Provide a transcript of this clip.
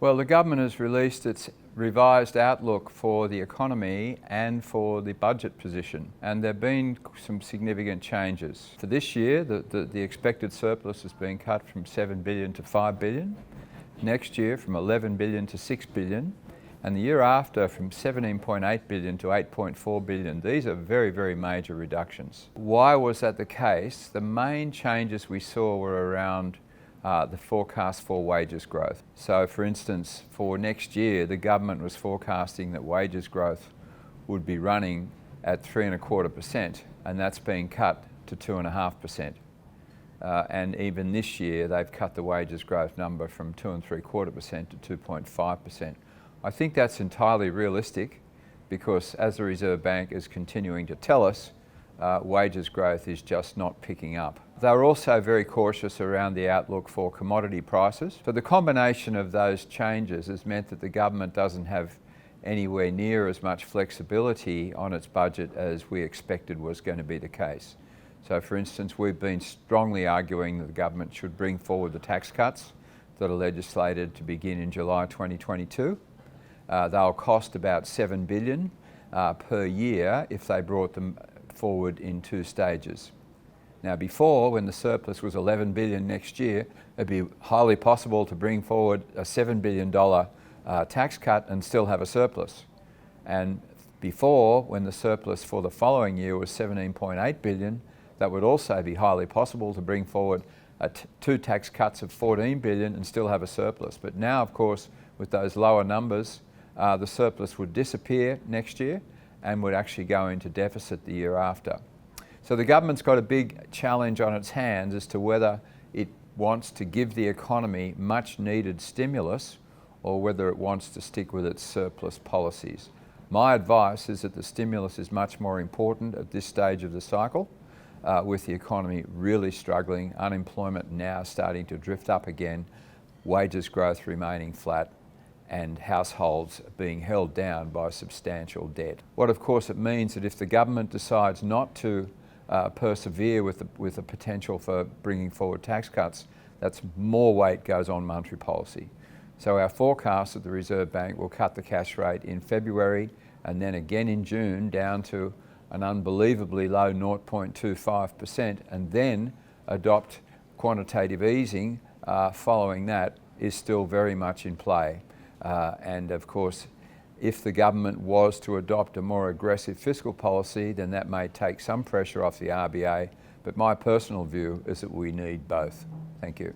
Well, the government has released its revised outlook for the economy and for the budget position, and there have been some significant changes. For this year, the expected surplus is being cut from $7 billion to $5 billion, next year from $11 billion to $6 billion, and the year after from $17.8 billion to $8.4 billion. These are very, very major reductions. Why was that the case? The main changes we saw were around the forecast for wages growth. So for instance, for next year, the government was forecasting that wages growth would be running at 3.25%, and that's being cut to 2.5%. And even this year, they've cut the wages growth number from 2.75% to 2.5%. I think that's entirely realistic because, as the Reserve Bank is continuing to tell us, wages growth is just not picking up. They're also very cautious around the outlook for commodity prices. So the combination of those changes has meant that the government doesn't have anywhere near as much flexibility on its budget as we expected was going to be the case. So for instance, we've been strongly arguing that the government should bring forward the tax cuts that are legislated to begin in July 2022. They'll cost about $7 billion per year if they brought them forward in two stages. Now before, when the surplus was $11 billion next year, it'd be highly possible to bring forward a $7 billion tax cut and still have a surplus. And before, when the surplus for the following year was $17.8 billion, that would also be highly possible to bring forward two tax cuts of $14 billion and still have a surplus. But now, of course, with those lower numbers, the surplus would disappear next year and would actually go into deficit the year after. So the government's got a big challenge on its hands as to whether it wants to give the economy much needed stimulus or whether it wants to stick with its surplus policies. My advice is that the stimulus is much more important at this stage of the cycle, with the economy really struggling, unemployment now starting to drift up again, wages growth remaining flat, and households being held down by substantial debt. What of course it means that if the government decides not to persevere with the potential for bringing forward tax cuts, that's more weight goes on monetary policy. So our forecast that the Reserve Bank will cut the cash rate in February and then again in June down to an unbelievably low 0.25% and then adopt quantitative easing following that is still very much in play. And of course, if the government was to adopt a more aggressive fiscal policy, then that may take some pressure off the RBA. But my personal view is that we need both. Thank you.